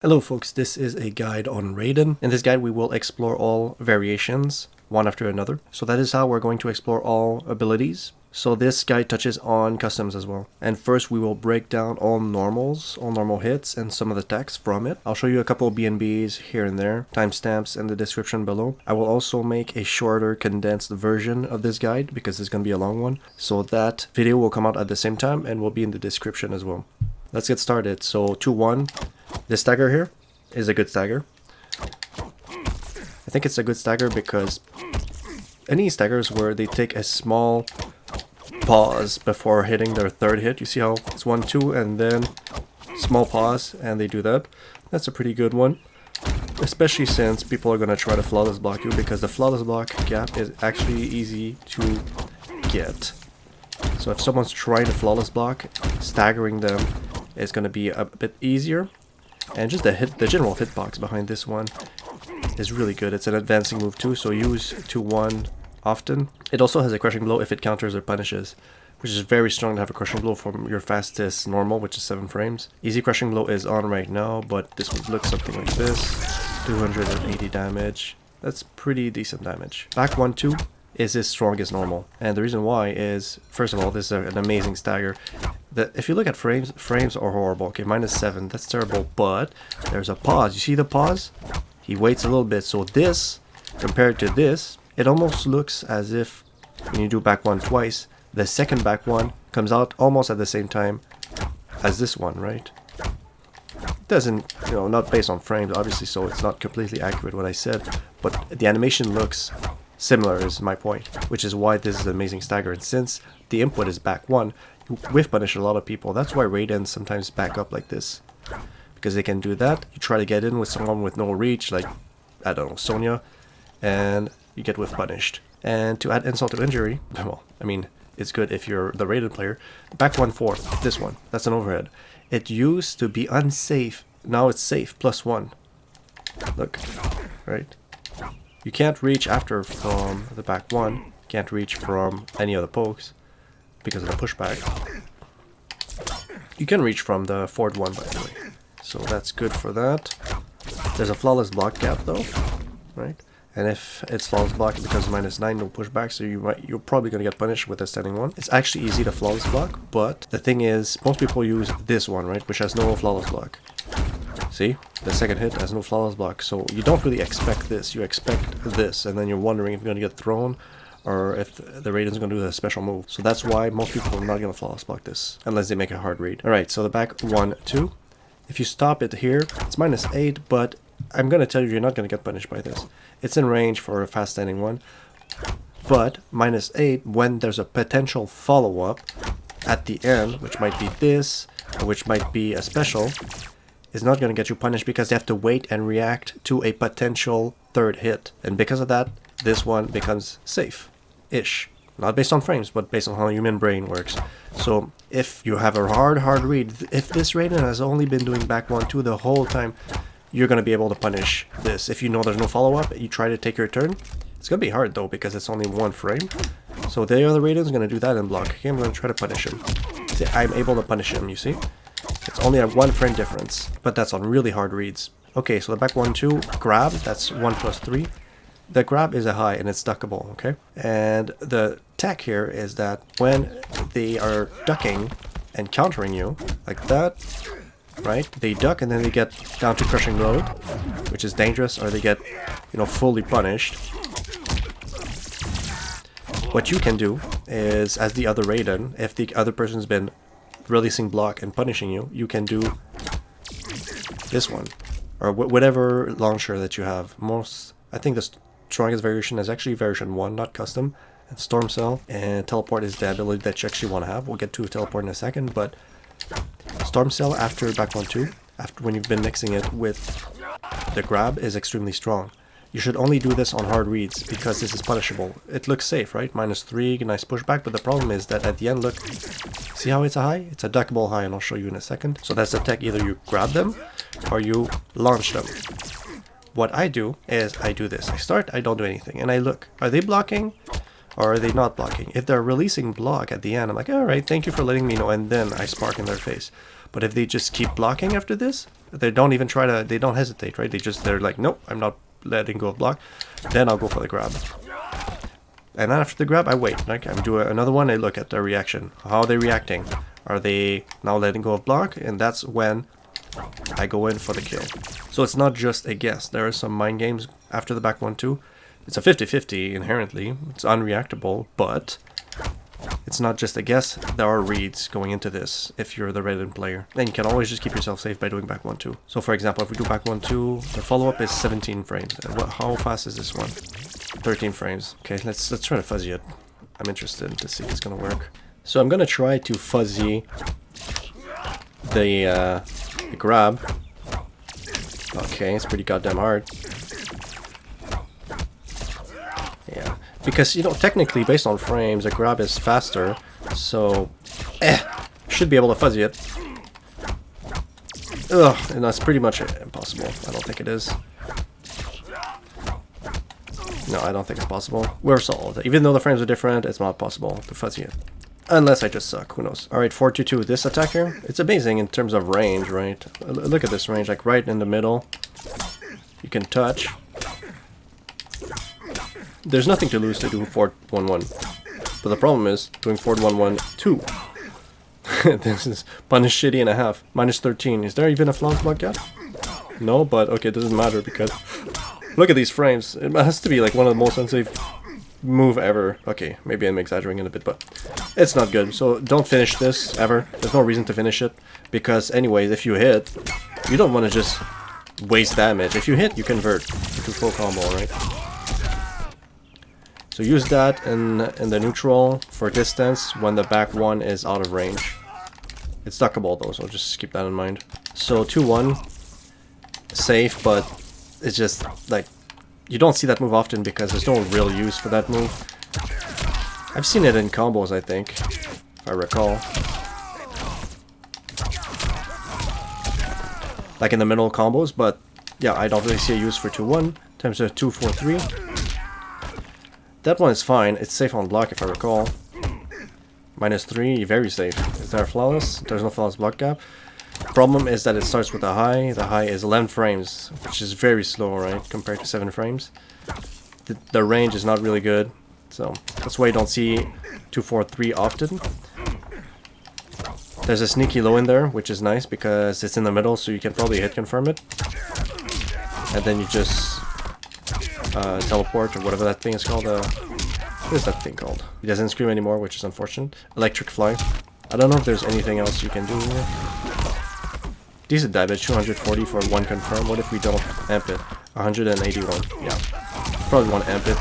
Hello folks, this is a guide on Raiden. In this guide we will explore all variations, one after another. So that is how we're going to explore all abilities. So this guide touches on customs as well. And first we will break down all normals, all normal hits, and some of the attacks from it. I'll show you a couple of BnBs here and there, timestamps in the description below. I will also make a shorter, condensed version of this guide because it's going to be a long one. So that video will come out at the same time and will be in the description as well. Let's get started. So 2-1. This stagger here is a good stagger. I think it's a good stagger because any staggers where they take a small pause before hitting their third hit, you see how it's 1-2 and then small pause and they do that. That's a pretty good one, especially since people are going to try to flawless block you because the flawless block gap is actually easy to get. So if someone's trying to flawless block, staggering them is going to be a bit easier. And just the general hitbox behind this one is really good. It's an advancing move too, so use 2-1 often. It also has a crushing blow if it counters or punishes, which is very strong to have a crushing blow from your fastest normal, which is 7 frames. Easy crushing blow is on right now, but this would look something like this. 280 damage. That's pretty decent damage. Back 1-2 is his strongest normal, and the reason why is, first of all, this is an amazing stagger. If you look at frames are horrible. Okay, -7, that's terrible, but there's a pause. You see the pause? He waits a little bit, so this, compared to this, it almost looks as if when you do back one twice, the second back one comes out almost at the same time as this one, right? It doesn't, not based on frames, obviously, so it's not completely accurate what I said, but the animation looks similar is my point, which is why this is an amazing stagger. And since the input is back one, you whiff punish a lot of people. That's why Raiden sometimes back up like this, because they can do that. You try to get in with someone with no reach, like, I don't know, Sonya, and you get whiff punished. And to add insult to injury, well, I mean, it's good if you're the Raiden player. Back 1-4, this one, that's an overhead. It used to be unsafe, now it's safe, +1. Look, right? You can't reach after from the back one, can't reach from any of the pokes because of the pushback. You can reach from the forward one, by the way, so that's good for that. There's a flawless block gap though, right? And if it's flawless block, it becomes -9, no pushback, so you're probably going to get punished with a standing one. It's actually easy to flawless block, but the thing is, most people use this one, right, which has no flawless block. See, the second hit has no flawless block, so you don't really expect this, you expect this, and then you're wondering if you're going to get thrown or if the Raiden's going to do a special move. So that's why most people are not going to flawless block this, unless they make a hard read. Alright, so the back 1-2, if you stop it here, it's -8, but I'm going to tell you you're not going to get punished by this. It's in range for a fast standing one, but -8 when there's a potential follow-up at the end, which might be this, or which might be a special, is not going to get you punished because they have to wait and react to a potential third hit. And because of that, this one becomes safe-ish. Not based on frames, but based on how human brain works. So if you have a hard read, if this Raiden has only been doing back 1-2 the whole time, you're going to be able to punish this. If you know there's no follow-up, you try to take your turn. It's going to be hard though because it's only 1 frame. So the other Raiden's going to do that in block. Okay, I'm going to try to punish him. See, I'm able to punish him, you see? It's only a 1 frame difference, but that's on really hard reads. Okay, so the back 1-2 grab, that's 1+3. The grab is a high and it's duckable, okay? And the tech here is that when they are ducking and countering you, like that, right? They duck and then they get down to crushing load, which is dangerous, or they get, fully punished. What you can do is, as the other Raiden, if the other person's been releasing block and punishing you, you can do this one, or whatever launcher that you have. I think the strongest variation is actually version 1, not custom, and Storm Cell, and Teleport is the ability that you actually want to have. We'll get to Teleport in a second, but Storm Cell after back 1-2, after when you've been mixing it with the grab, is extremely strong. You should only do this on hard reads because this is punishable. It looks safe, right? -3, nice pushback, but the problem is that at the end, look, see how it's a high? It's a duckable high, and I'll show you in a second. So that's the tech, either you grab them or you launch them. What I do is I do this. I start, I don't do anything, and I look. Are they blocking or are they not blocking? If they're releasing block at the end, I'm like, alright, thank you for letting me know, and then I spark in their face. But if they just keep blocking after this, They don't even try to, they don't hesitate, right? They're like, nope, I'm not letting go of block. Then I'll go for the grab. And after the grab, I wait. Like, I do another one, I look at their reaction. How are they reacting? Are they now letting go of block? And that's when I go in for the kill. So it's not just a guess. There are some mind games after the back 1-2. It's a 50-50 inherently. It's unreactable, but it's not just a guess. There are reads going into this if you're the Raiden player. Then you can always just keep yourself safe by doing back 1-2. So for example, if we do back 1-2, the follow-up is 17 frames. How fast is this one? 13 frames. Okay, let's try to fuzzy it. I'm interested to see if it's gonna work. So I'm gonna try to fuzzy the grab. Okay, it's pretty goddamn hard. Yeah, because, you know, technically based on frames, a grab is faster, so should be able to fuzzy it. Ugh, and that's pretty much impossible. I don't think it is. No, I don't think it's possible. We're solved. Even though the frames are different, it's not possible to fuzzy it. Unless I just suck, who knows. Alright, 4-2-2, this attack here, it's amazing in terms of range, right? Look at this range, like right in the middle. You can touch. There's nothing to lose to do 4-1-1. But the problem is doing 4-1-1-2. This is punish shitty and a half. Minus 13. Is there even a flawless block yet? No, but okay, it doesn't matter because look at these frames. It has to be like one of the most unsafe move ever. Okay, maybe I'm exaggerating a bit, but it's not good. So don't finish this ever. There's no reason to finish it because anyways, if you hit, you don't want to just waste damage. If you hit, you convert into full combo, right? So use that in the neutral for distance when the back one is out of range. It's duckable though, so just keep that in mind. So 2-1, safe, but it's just like you don't see that move often because there's no real use for that move. I've seen it in combos, I think, if I recall. Like in the middle combos, but yeah, I don't really see a use for 2-1 times a 2-4-3. That one is fine. It's safe on block if I recall. Minus 3, very safe. Is there a flawless? There's no flawless block gap. Problem is that it starts with a high. The high is 11 frames, which is very slow, right, compared to 7 frames. The range is not really good, so that's why you don't see 2-4-3 often. There's a sneaky low in there, which is nice because it's in the middle, so you can probably hit confirm it. And then you just teleport, or whatever that thing is called. What is that thing called? He doesn't scream anymore, which is unfortunate. Electric fly. I don't know if there's anything else you can do here. Decent damage, 240 for 1 confirm. What if we don't amp it? 181. Yeah. Probably want to amp it.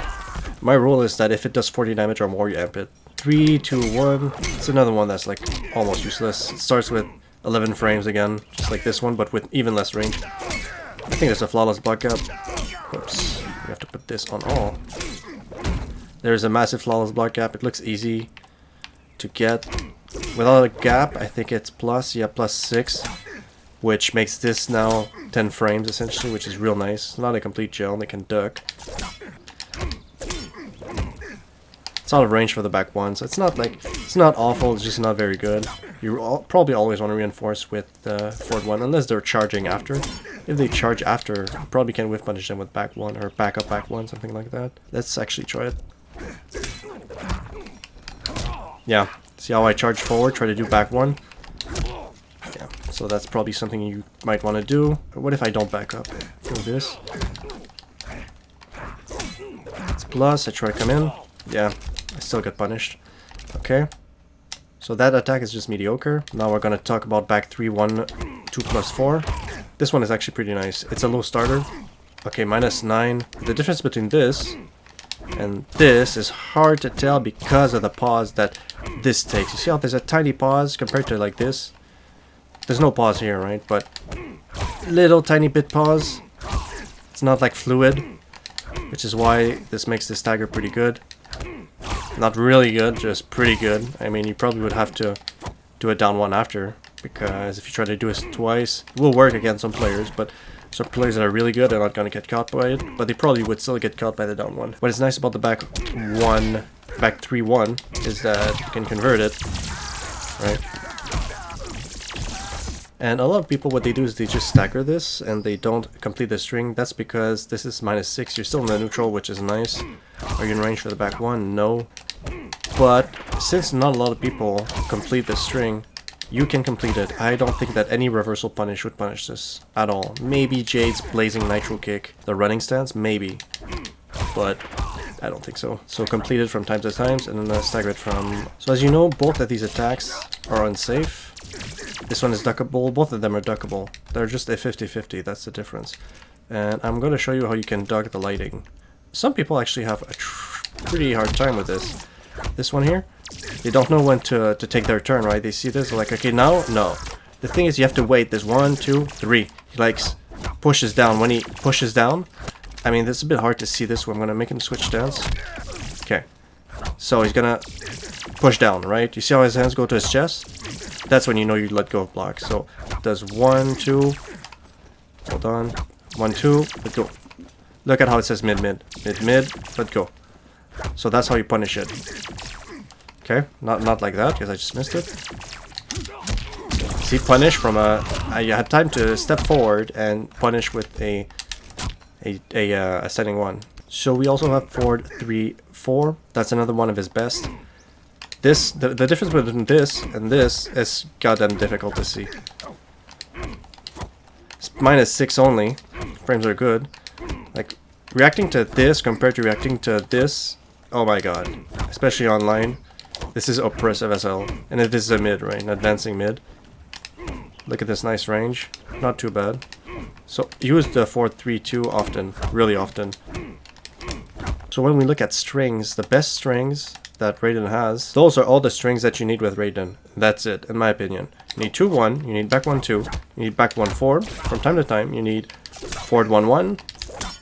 My rule is that if it does 40 damage or more, you amp it. 3, 2, 1. It's another one that's like almost useless. It starts with 11 frames again, just like this one, but with even less range. I think there's a flawless block gap. Oops. We have to put this on all. There's a massive flawless block gap. It looks easy to get. Without a gap, I think it's plus, yeah, plus 6. Which makes this now 10 frames essentially, which is real nice. Not a complete gel, they can duck. It's out of range for the back one, so it's not like, it's not awful, it's just not very good. You probably always want to reinforce with forward one, unless they're charging after. If they charge after, you probably can whiff punish them with back one, or back up back one, something like that. Let's actually try it. Yeah, see how I charge forward, try to do back one? Yeah, so that's probably something you might want to do. What if I don't back up? Do this. It's plus, I try to come in. Yeah, I still get punished. Okay. So that attack is just mediocre. Now we're gonna talk about back 3, 1, 2 plus 4. This one is actually pretty nice. It's a low starter. Okay, minus 9. The difference between this and this is hard to tell because of the pause that this takes. You see how there's a tiny pause compared to like this? There's no pause here, right? But little tiny bit pause. It's not like fluid, which is why this makes this stagger pretty good. Not really good, just pretty good. I mean, you probably would have to do it down one after, because if you try to do it twice, it will work against some players, but some players that are really good are not going to get caught by it, but they probably would still get caught by the down one. What is nice about the back 3, 1 is that you can convert it, right? And a lot of people, what they do is they just stagger this and they don't complete the string. That's because this is -6. You're still in the neutral, which is nice. Are you in range for the back one? No. But since not a lot of people complete the string, you can complete it. I don't think that any reversal punish would punish this at all. Maybe Jade's Blazing Nitro Kick, the running stance, maybe. But I don't think so. So complete it from time to time, and then stagger it from... So as you know, both of these attacks are unsafe. This one is duckable. Both of them are duckable. They're just a 50-50. That's the difference. And I'm going to show you how you can duck the lighting. Some people actually have a pretty hard time with this. This one here, they don't know when to take their turn, right? They see this, like, okay, now, no. The thing is, you have to wait. There's 1, 2, 3. He likes pushes down. When he pushes down, I mean, this is a bit hard to see this, so I'm going to make him switch stance. Okay. So he's going to push down, right? You see how his hands go to his chest? That's when you know you let go of block. So does 1, 2. Hold on. 1, 2. Let go. Look at how it says mid, mid. Mid, mid. Let go. So that's how you punish it. Okay, not like that, because I just missed it. See, punish from a... you had time to step forward and punish with a ascending one. So we also have forward 3, 4. That's another one of his best. This, the difference between this and this is goddamn difficult to see. It's -6 only. Frames are good. Like, reacting to this compared to reacting to this, oh my god. Especially online. This is oppressive as hell. And this is a mid, right? An advancing mid. Look at this nice range. Not too bad. So, use the 4-3-2 often. Really often. So when we look at strings, the best strings that Raiden has, those are all the strings that you need with Raiden. That's it, in my opinion. You need 2-1, you need back 1-2, you need back 1-4. From time to time, you need forward 1-1,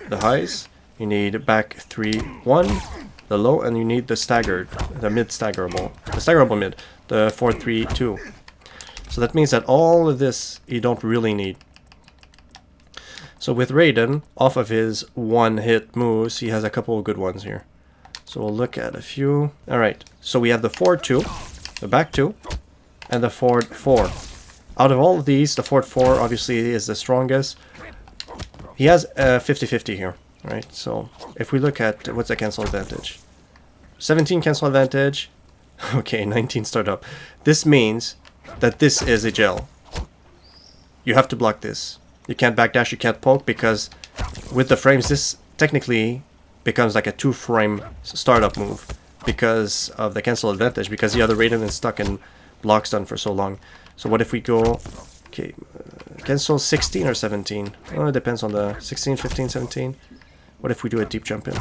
the highs. You need back 3-1, the low, and you need the staggered, the mid staggerable. The staggerable mid, the 4-3-2. So that means that all of this you don't really need. So with Raiden, off of his one-hit moves, he has a couple of good ones here. So we'll look at a few. Alright, so we have the forward 2, the back 2, and the forward 4. Out of all of these, the forward 4 obviously is the strongest. He has a 50-50 here, right? So if we look at what's the cancel advantage? 17 cancel advantage. Okay, 19 startup. This means that this is a gel. You have to block this. You can't backdash, you can't poke, because with the frames, this technically becomes like a 2-frame startup move because of the cancel advantage, because the other Raiden is stuck in block stun for so long. So what if we go, okay, cancel 16 or 17? Oh, it depends on the 16, 15, 17. What if we do a deep jump in?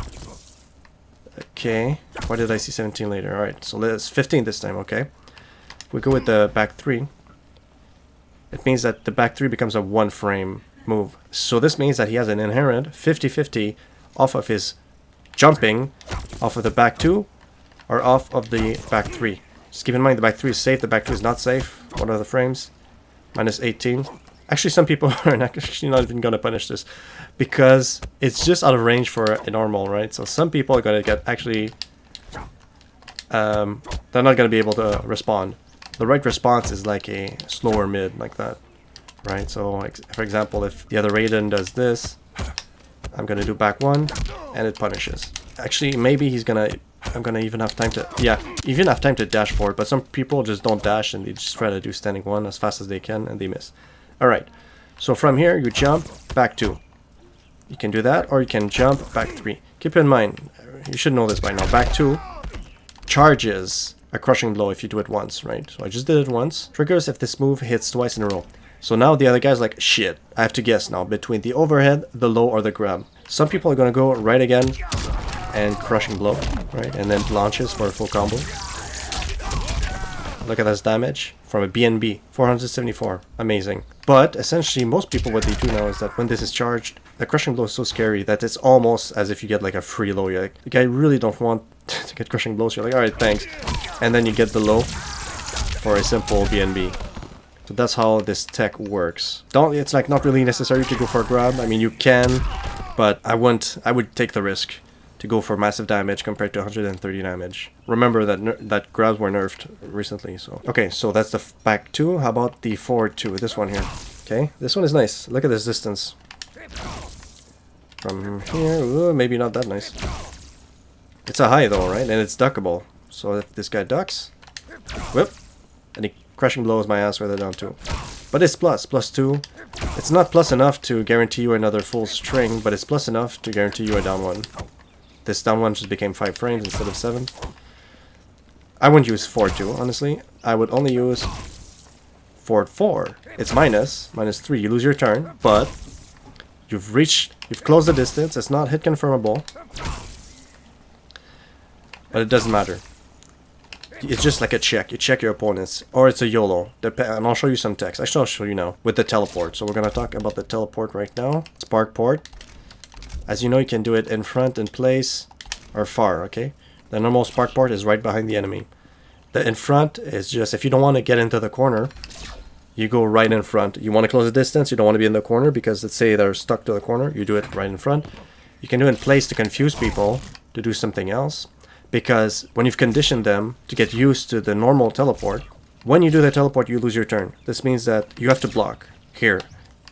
Okay, why did I see 17 later? Alright, so let's 15 this time, okay. If we go with the back 3, it means that the back 3 becomes a 1-frame move. So this means that he has an inherent 50-50 off of his jumping, off of the back 2, or off of the back 3. Just keep in mind the back 3 is safe, the back 2 is not safe. What are the frames? -18. Actually, some people are actually not even going to punish this, because it's just out of range for a normal, right? So some people are going to get actually... they're not going to be able to respond. The right response is like a slower mid, like that, right? So, for example, if the other Raiden does this, I'm gonna do back 1, and it punishes. Actually, maybe he's gonna... I'm gonna even have time to... Yeah, even have time to dash forward, but some people just don't dash, and they just try to do standing 1 as fast as they can, and they miss. Alright, so from here, you jump, back 2. You can do that, or you can jump, back 3. Keep in mind, you should know this by now, back 2 charges a crushing blow if you do it once, right? So I just did it once. Triggers if this move hits twice in a row. So now the other guy's like, shit, I have to guess now between the overhead, the low, or the grab. Some people are gonna go right again and crushing blow, right? And then launches for a full combo. Look at this damage from a BnB, 474, amazing. But essentially most people, what they do now is that when this is charged, the crushing blow is so scary that it's almost as if you get like a free low. You're like, I really don't want to get crushing blows. You're like, alright, thanks. And then you get the low for a simple BnB. So that's how this tech works. It's like not really necessary to go for a grab. I mean, you can, but I would take the risk to go for massive damage compared to 130 damage. Remember that that grabs were nerfed recently, so. Okay, so that's the back 2. How about the forward 2? This one here. Okay, this one is nice. Look at this distance. From here, ooh, maybe not that nice. It's a high though, right? And it's duckable. So if this guy ducks, whip, and he crushing blows my ass further down too. But it's plus 2. It's not plus enough to guarantee you another full string, but it's plus enough to guarantee you a down 1. This down 1 just became 5 frames instead of 7. I wouldn't use forward 2, honestly. I would only use forward 4. It's minus 3. You lose your turn, but you've closed the distance. It's not hit confirmable. But it doesn't matter. It's just like a check. You check your opponents. Or it's a YOLO. And I'll show you some text. Actually, I'll show you now. With the teleport. So we're going to talk about the teleport right now. Sparkport. As you know, you can do it in front, in place, or far, okay? The normal Sparkport is right behind the enemy. The in front is just, if you don't want to get into the corner, you go right in front. You want to close the distance. You don't want to be in the corner because let's say they're stuck to the corner. You do it right in front. You can do it in place to confuse people, to do something else. Because when you've conditioned them to get used to the normal teleport, when you do the teleport, you lose your turn. This means that you have to block here.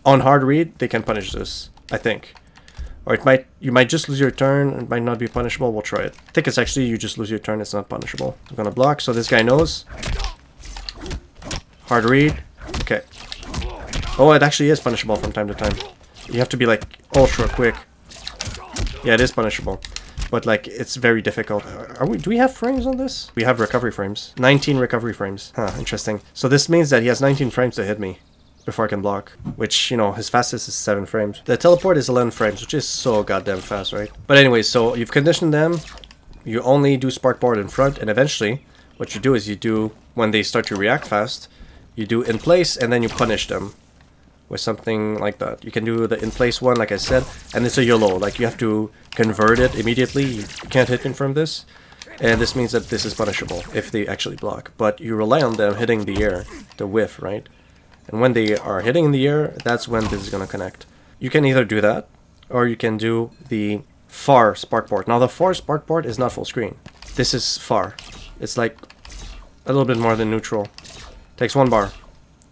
On hard read, they can punish this, I think. Or you might just lose your turn. It might not be punishable. We'll try it. I think it's actually you just lose your turn. It's not punishable. I'm gonna block, so this guy knows. Hard read. Okay. Oh, it actually is punishable from time to time. You have to be like ultra quick. Yeah, it is punishable. But like, it's very difficult. Do we have frames on this? We have recovery frames. 19 recovery frames. Huh, interesting. So this means that he has 19 frames to hit me before I can block. Which, you know, his fastest is 7 frames. The teleport is 11 frames, which is so goddamn fast, right? But anyway, so you've conditioned them. You only do Sparkport in front. And eventually, what you do is you do, when they start to react fast, you do in place and then you punish them. With something like that. You can do the in-place one, like I said, and it's a YOLO. Like, you have to convert it immediately. You can't hit confirm this. And this means that this is punishable if they actually block. But you rely on them hitting the air to whiff, right? And when they are hitting in the air, that's when this is going to connect. You can either do that, or you can do the far Sparkport. Now, the far Sparkport is not full screen. This is far. It's like a little bit more than neutral. Takes 1 bar,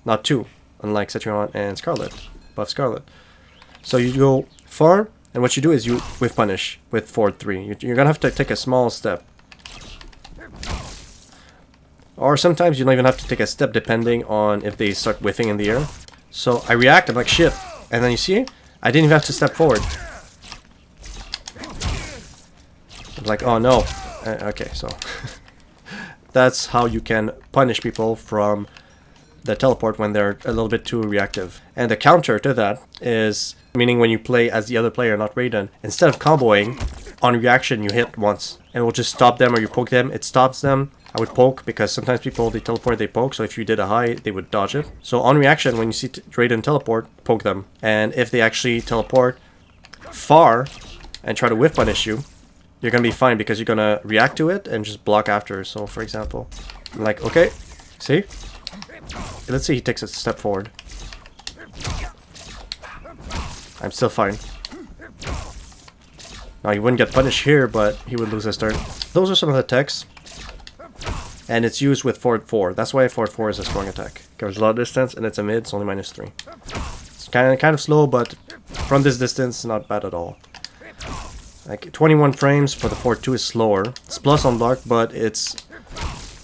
not 2. Unlike Citron and Scarlet, Buff Scarlet. So you go far, and what you do is you whiff punish with forward 3. You're gonna have to take a small step. Or sometimes you don't even have to take a step depending on if they start whiffing in the air. So I react, I'm like shit. And then you see, I didn't even have to step forward. I'm like, oh no. Okay, so that's how you can punish people from the teleport when they're a little bit too reactive. And the counter to that is, meaning when you play as the other player, not Raiden, instead of comboing, on reaction you hit once. And it will just stop them, or you poke them, it stops them. I would poke, because sometimes people, they teleport, they poke, so if you did a high, they would dodge it. So on reaction, when you see Raiden teleport, poke them. And if they actually teleport far, and try to whiff punish you, you're gonna be fine, because you're gonna react to it, and just block after. So for example, I'm like, okay, see? Let's say he takes a step forward. I'm still fine. Now he wouldn't get punished here, but he would lose his turn. Those are some of the techs. And it's used with forward 4. That's why forward 4 is a strong attack. Covers a lot of distance, and it's a mid, it's only -3. It's kind of slow, but from this distance, not bad at all. Like 21 frames for the forward 2 is slower. It's plus on block, but it's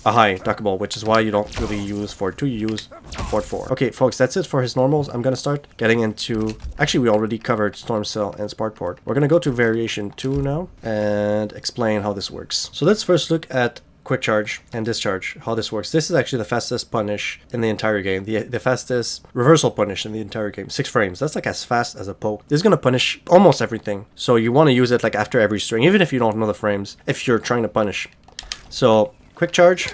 a high duckable, which is why you don't really use forward 2, you use forward 4. Okay, folks, that's it for his normals. I'm gonna start getting into... Actually, we already covered Storm Cell and Sparkport. We're gonna go to Variation 2 now and explain how this works. So let's first look at Quick Charge and Discharge, how this works. This is actually the fastest punish in the entire game. The fastest reversal punish in the entire game. 6 frames. That's like as fast as a poke. This is gonna punish almost everything. So you wanna use it like after every string, even if you don't know the frames, if you're trying to punish. So Quick Charge,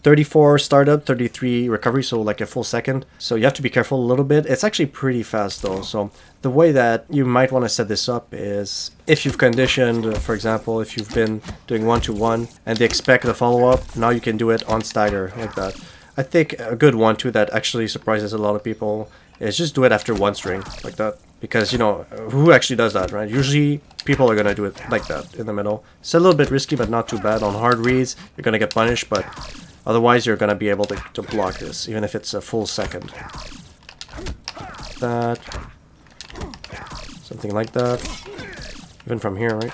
34 startup, 33 recovery, so like a full second. So you have to be careful a little bit. It's actually pretty fast though. So the way that you might want to set this up is if you've conditioned, for example, if you've been doing 1-to-1 and they expect the follow-up, now you can do it on stagger like that. I think a good one too that actually surprises a lot of people is just do it after 1 string like that. Because, you know, who actually does that, right? Usually people are going to do it like that in the middle. It's a little bit risky, but not too bad. On hard reads, you're going to get punished, but otherwise you're going to be able to block this, even if it's a full second. That. Something like that. Even from here, right?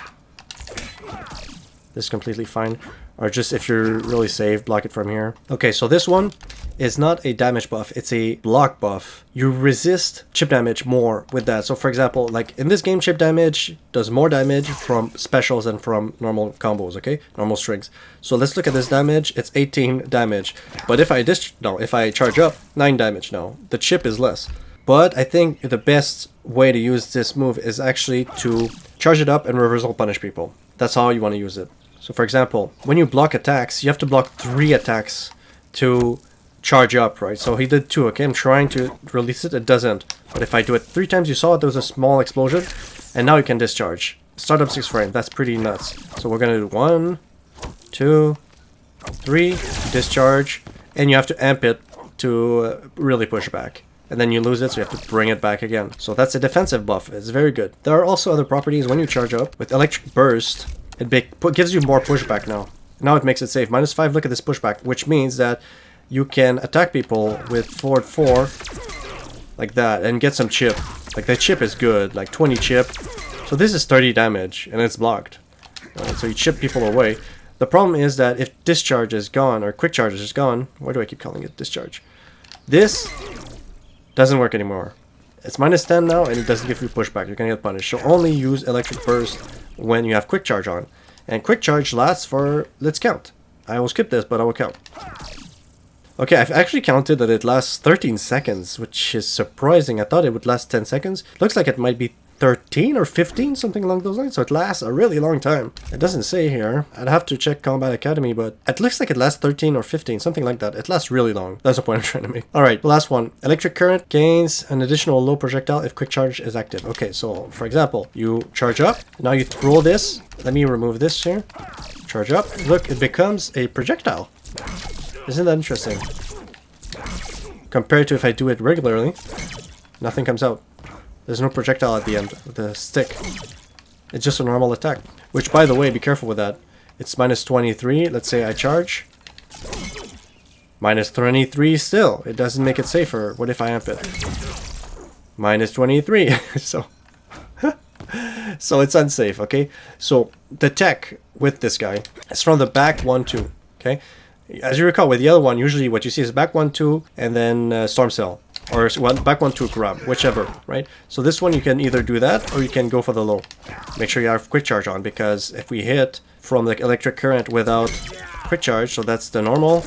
This is completely fine. Or just if you're really safe, block it from here. Okay, so this one is not a damage buff, it's a block buff. You resist chip damage more with that. So for example, like in this game, chip damage does more damage from specials than from normal combos, okay? Normal strings. So let's look at this damage. It's 18 damage. But if I charge up, 9 damage now. The chip is less. But I think the best way to use this move is actually to charge it up and reversal punish people. That's how you want to use it. So for example, when you block attacks, you have to block 3 attacks to charge up, right? So he did 2, okay? I'm trying to release it, it doesn't. But if I do it 3 times, you saw it, there was a small explosion, and now you can discharge. Start up 6 frame, that's pretty nuts. So we're gonna do 1, 2, 3, discharge, and you have to amp it to really push back. And then you lose it, so you have to bring it back again. So that's a defensive buff, it's very good. There are also other properties when you charge up. With Electric Burst, it gives you more pushback now. Now it makes it safe. -5, look at this pushback, which means that you can attack people with forward 4 like that and get some chip. Like the chip is good, like 20 chip. So this is 30 damage and it's blocked. So you chip people away. The problem is that if discharge is gone or quick charge is gone, why do I keep calling it discharge? This doesn't work anymore. It's -10 now and it doesn't give you pushback. You're gonna get punished. So only use Electric Burst when you have quick charge on. And quick charge lasts for, let's count. I will skip this, but I will count. Okay, I've actually counted that it lasts 13 seconds, which is surprising. I thought it would last 10 seconds. Looks like it might be 13 or 15, something along those lines. So it lasts a really long time. It doesn't say here. I'd have to check Kombat Academy, but it looks like it lasts 13 or 15, something like that. It lasts really long. That's the point I'm trying to make. All right, last one. Electric current gains an additional low projectile if quick charge is active. Okay, so for example, you charge up. Now you throw this. Let me remove this here. Charge up. Look, it becomes a projectile. Isn't that interesting? Compared to if I do it regularly, nothing comes out. There's no projectile at the end of the stick. It's just a normal attack. Which, by the way, be careful with that. It's -23. Let's say I charge. -23 still. It doesn't make it safer. What if I amp it? -23. So it's unsafe, okay? So the tech with this guy is from the back 1-2, okay? As you recall, with the other one, usually what you see is back 1-2 and then storm cell. Or back 1-2 grab, whichever, right? So this one you can either do that or you can go for the low. Make sure you have quick charge on, because if we hit from the electric current without quick charge, so that's the normal,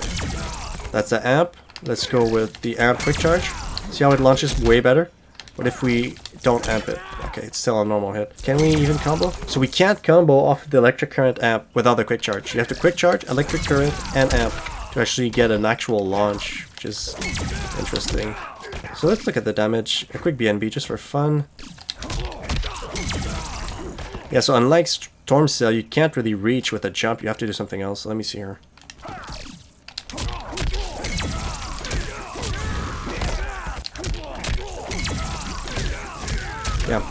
that's the amp. Let's go with the amp quick charge. See how it launches way better? What if we don't amp it? Okay, it's still a normal hit. Can we even combo? So we can't combo off the electric current amp without the quick charge. You have to quick charge, electric current, and amp to actually get an actual launch, which is interesting. So let's look at the damage. A quick BnB just for fun. Yeah, so unlike Storm Cell, you can't really reach with a jump. You have to do something else. Let me see here. Yeah.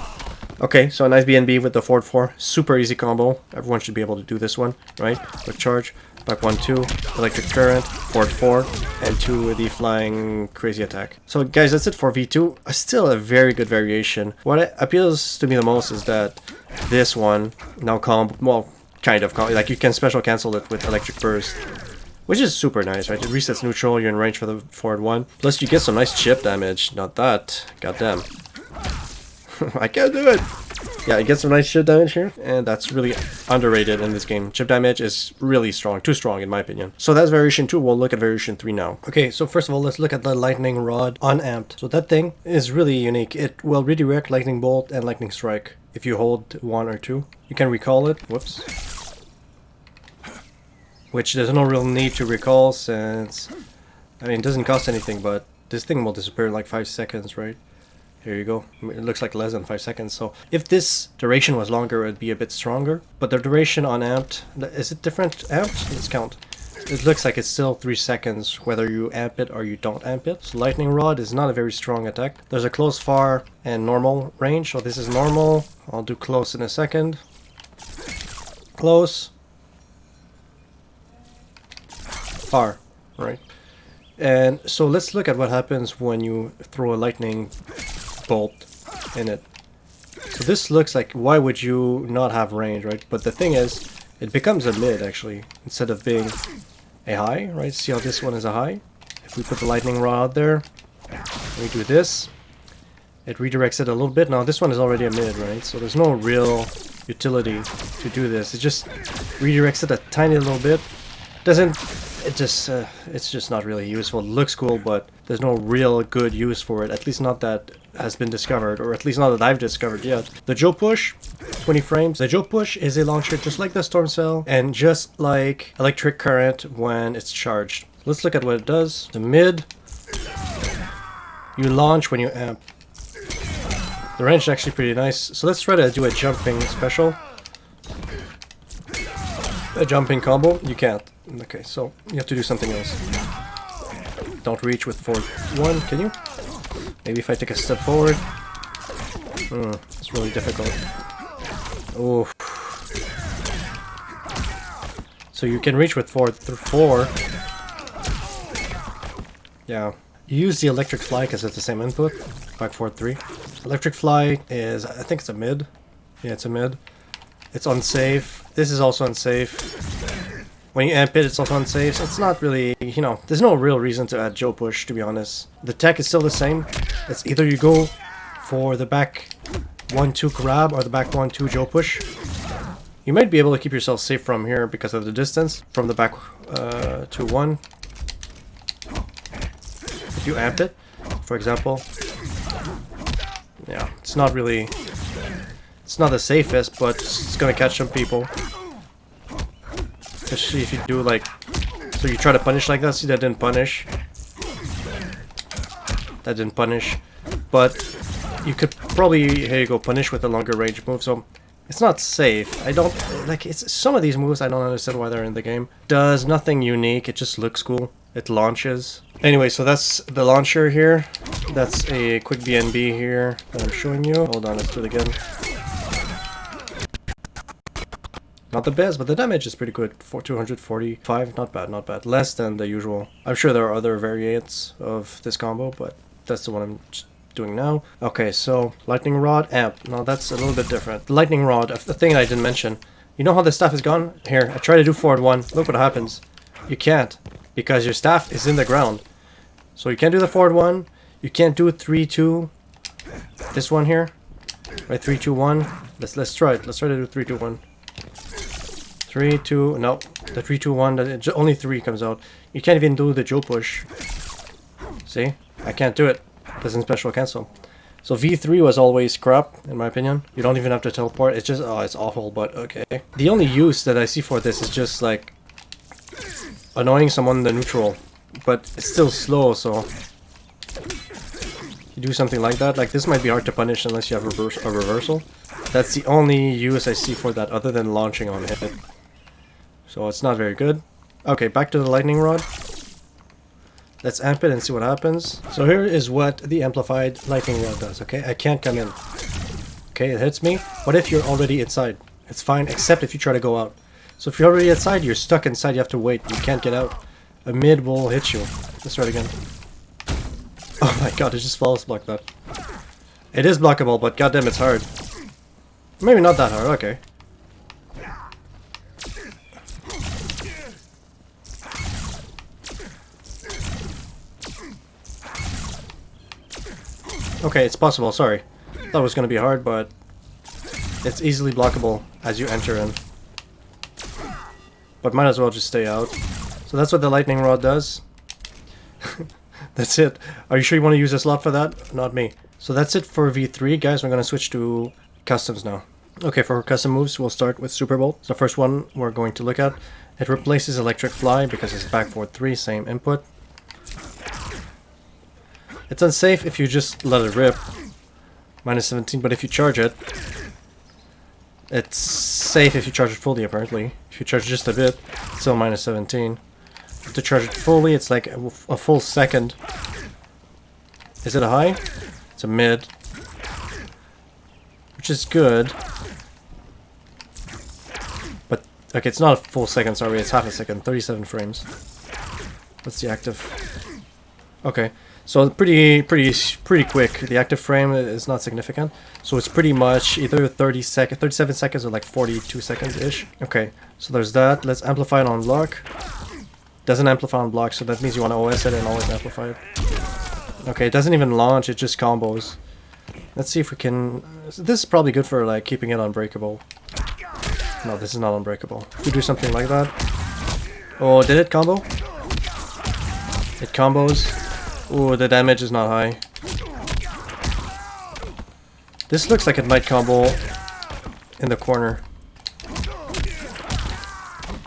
Okay, so a nice BnB with the forward 4. Super easy combo. Everyone should be able to do this one, right? Quick charge, back 1-2, electric current, forward 4, and 2 with the flying crazy attack. So guys, that's it for V2. Still a very good variation. What appeals to me the most is that this one now like you can special cancel it with electric burst, which is super nice, right? It resets neutral, you're in range for the forward 1. Plus you get some nice chip damage. Not that, goddamn. I can't do it! Yeah, it gets some nice chip damage here, and that's really underrated in this game. Chip damage is really strong, too strong in my opinion. So that's variation 2, we'll look at variation 3 now. Okay, so first of all, let's look at the lightning rod unamped. So that thing is really unique. It will redirect lightning bolt and lightning strike if you hold 1 or 2. You can recall it, whoops. Which there's no real need to recall since, I mean, it doesn't cost anything, but this thing will disappear in like 5 seconds, right? Here you go. It looks like less than 5 seconds. So if this duration was longer, it would be a bit stronger. But the duration on amped, is it different amped? Let's count. it looks like it's still 3 seconds whether you amp it or you don't amp it. So lightning rod is not a very strong attack. There's a close, far, and normal range. So this is normal. I'll do close in a second. Close. Far, right? And so let's look at what happens when you throw a lightning bolt in it. So this looks like, why would you not have range, right? But the thing is, it becomes a mid actually, instead of being a high, right? See how this one is a high? If we put the lightning rod out there, we do this, it redirects it a little bit. Now this one is already a mid, right? So there's no real utility to do this. It just redirects it a tiny little bit. It's just not really useful. It looks cool, but there's no real good use for it. At least not that has been discovered, or at least not that I've discovered yet. The Joe Push, 20 frames. The Joe Push is a launcher just like the Storm Cell, and just like Electric Current when it's charged. Let's look at what it does. The mid, you launch when you amp. The range is actually pretty nice. So let's try to do a jumping special. A jumping combo. You can't. Okay, so you have to do something else. Don't reach with forward 1, can you? Maybe if I take a step forward. It's really difficult. Oh. So you can reach with forward through 4. Yeah. You use the electric fly because it's the same input. Back forward 3. Electric fly is, I think it's a mid. Yeah, it's a mid. It's unsafe. This is also unsafe. When you amp it, it's also unsafe. So it's not really, you know, there's no real reason to add Joe Push, to be honest. The tech is still the same. It's either you go for the back 1-2 grab or the back 1-2 Joe Push. You might be able to keep yourself safe from here because of the distance from the back 2-1. If you amp it, for example. Yeah, it's not really, it's not the safest, but it's gonna catch some people. Especially if you do like, so you try to punish like that. See, that didn't punish. That didn't punish. But you could probably, here you go, punish with a longer range move. So it's not safe. I don't, like, it's some of these moves I don't understand why they're in the game. Does nothing unique, it just looks cool. It launches. Anyway, so that's the launcher here. That's a quick BnB here that I'm showing you. Hold on, let's do it again. Not the best, but the damage is pretty good. For 245, not bad, not bad. Less than the usual. I'm sure there are other variants of this combo, but that's the one I'm doing now. Okay, so lightning rod, amp. Now that's a little bit different. The lightning rod, the thing I didn't mention. You know how the staff is gone? Here, I try to do forward 1. Look what happens. You can't, because your staff is in the ground. So you can't do the forward 1. You can't do 3-2. This one here, right? 3-2-1. Let's try it. Let's try to do 3-2-1. 3-2, no, the 3-2-1, only 3 comes out. You can't even do the Joe Push. See? I can't do it. Doesn't special cancel. So V3 was always crap, in my opinion. You don't even have to teleport. It's just, oh, it's awful, but okay. The only use that I see for this is just like annoying someone in the neutral. But it's still slow, so you do something like that. Like this might be hard to punish unless you have a reversal. That's the only use I see for that, other than launching on hit. So it's not very good. Okay, back to the lightning rod. Let's amp it and see what happens. So here is what the amplified lightning rod does, okay? I can't come in. Okay, it hits me. What if you're already inside? It's fine, except if you try to go out. So if you're already inside, you're stuck inside, you have to wait. You can't get out. A mid will hit you. Let's try it again. Oh my god, it just falls block that. It is blockable, but goddamn, it's hard. Maybe not that hard, okay. Okay, it's possible, sorry. Thought it was gonna be hard, but it's easily blockable as you enter in. But might as well just stay out. So that's what the lightning rod does. That's it. Are you sure you want to use a slot for that? Not me. So that's it for V3, guys. We're gonna switch to customs now. Okay, for custom moves, we'll start with Super Bolt. The first one we're going to look at. It replaces Electric Fly because it's back forward 3, same input. It's unsafe if you just let it rip. Minus 17, but if you charge it, it's safe if you charge it fully, apparently. If you charge just a bit, it's still minus 17. To charge it fully, it's like a full second. Is it a high? It's a mid. Which is good. But, okay, it's not a full second, sorry, it's half a second. 37 frames. What's the active? Okay, so pretty quick. The active frame is not significant. So it's pretty much either 37 seconds or like 42 seconds-ish. Okay, so there's that. Let's amplify it on block. Doesn't amplify on block, so that means you want to OS it and always amplify it. Okay, it doesn't even launch, it just combos. Let's see if we can... This is probably good for like keeping it unbreakable. No, this is not unbreakable. You do something like that. Oh, did it combo? It combos. Oh, the damage is not high. This looks like it might combo in the corner.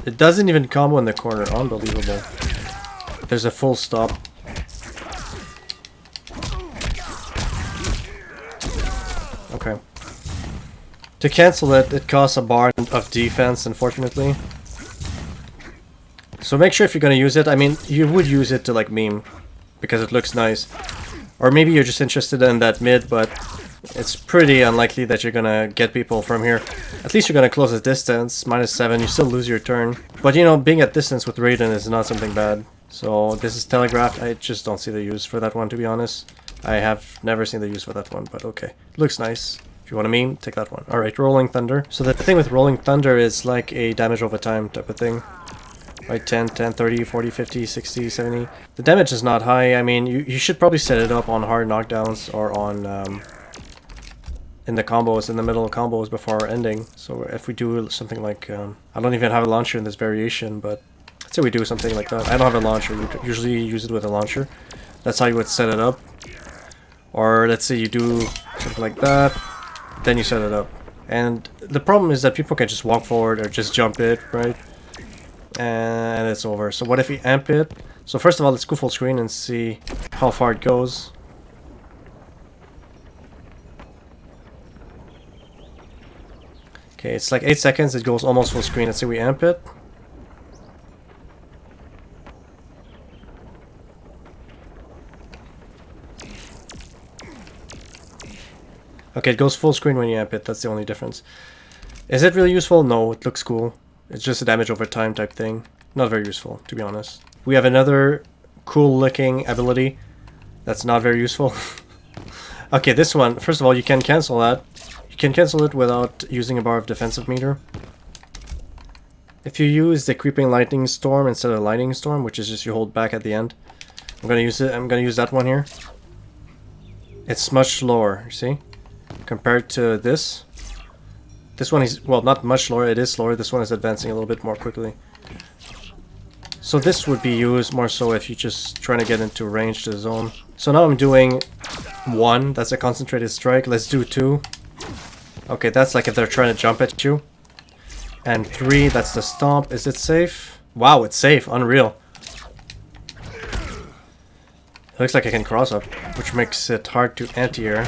It doesn't even combo in the corner. Unbelievable. There's a full stop. Okay. To cancel it, it costs a bar of defense, unfortunately. So make sure if you're gonna use it, I mean, you would use it to like meme, because it looks nice. Or maybe you're just interested in that mid, but it's pretty unlikely that you're gonna get people from here. At least you're gonna close the distance, -7, you still lose your turn. But you know, being at distance with Raiden is not something bad. So this is telegraphed, I just don't see the use for that one, to be honest. I have never seen the use for that one, but okay. Looks nice. If you want to meme, take that one. Alright, Rolling Thunder. So the thing with Rolling Thunder is like a damage over time type of thing. Right, 10, 10, 30, 40, 50, 60, 70. The damage is not high. I mean, you should probably set it up on hard knockdowns or on... in the combos, in the middle of combos before ending. So if we do something like... I don't even have a launcher in this variation, but... Let's say we do something like that. I don't have a launcher. You usually use it with a launcher. That's how you would set it up. Or let's say you do something like that, then you set it up. And the problem is that people can just walk forward or just jump it, right? And it's over. So what if we amp it? So first of all, let's go full screen and see how far it goes. Okay, it's like 8 seconds, it goes almost full screen. Let's say we amp it. Okay, it goes full screen when you amp it, that's the only difference. Is it really useful? No, it looks cool. It's just a damage over time type thing. Not very useful, to be honest. We have another cool looking ability that's not very useful. Okay, this one, first of all, you can cancel that. You can cancel it without using a bar of defensive meter. If you use the Creeping Lightning Storm instead of Lightning Storm, which is just you hold back at the end, I'm gonna use that one here. It's much slower, you see? Compared to this. This one is, well, not much slower, it is slower. This one is advancing a little bit more quickly. So this would be used more so if you're just trying to get into range to the zone. So now I'm doing 1, that's a concentrated strike. Let's do 2. Okay, that's like if they're trying to jump at you. And 3, that's the stomp. Is it safe? Wow, it's safe. Unreal. It looks like I can cross up, which makes it hard to anti-air.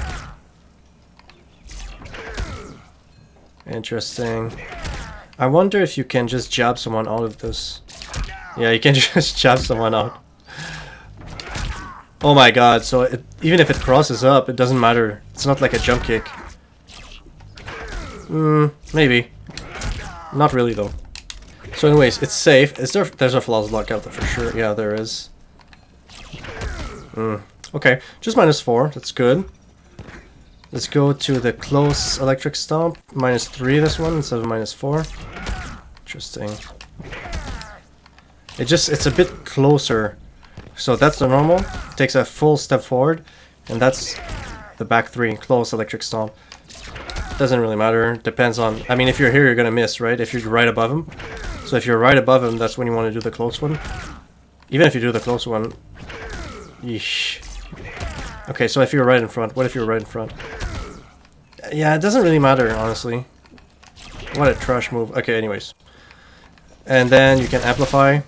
Interesting. I wonder if you can just jab someone out of this. Yeah, you can just jab someone out. Oh my god, so even if it crosses up, it doesn't matter. It's not like a jump kick. Maybe. Not really though. So anyways, it's safe. There's a flawless lockout for sure. Yeah, there is. Okay, just -4. That's good. Let's go to the close electric stomp. -3 this one instead of -4. Interesting. It's a bit closer. So that's the normal. It takes a full step forward. And that's the back 3, close electric stomp. Doesn't really matter. Depends on... I mean, if you're here, you're gonna miss, right? If you're right above him. So if you're right above him, that's when you want to do the close one. Even if you do the close one... Yeesh. Okay, so if you're right in front. What if you're right in front? Yeah, it doesn't really matter, honestly. What a trash move. Okay, anyways. And then you can amplify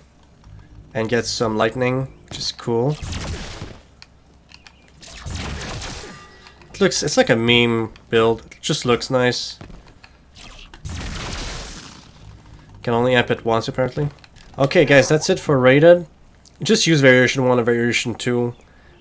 and get some lightning, which is cool. It's like a meme build. It just looks nice. Can only amp it once apparently. Okay, guys, that's it for Raiden. Just use Variation 1 and Variation 2.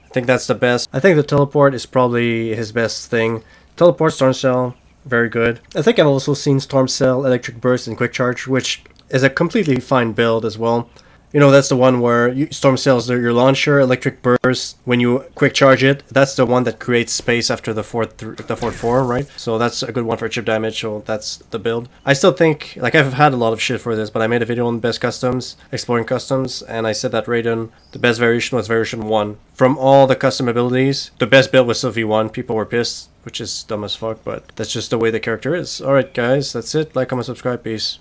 I think that's the best. I think the teleport is probably his best thing. Teleport, Storm Cell, very good. I think I've also seen Storm Cell, Electric Burst, and Quick Charge, which is a completely fine build as well. You know, that's the one where Storm Cell is your launcher, Electric Burst, when you quick charge it, that's the one that creates space after the fourth 4, right? So that's a good one for chip damage, so that's the build. I still think, like, I've had a lot of shit for this, but I made a video on best customs, exploring customs, and I said that Raiden, the best variation was Variation 1. From all the custom abilities, the best build was still V1. People were pissed, which is dumb as fuck, but that's just the way the character is. Alright guys, that's it. Like, comment, subscribe, peace.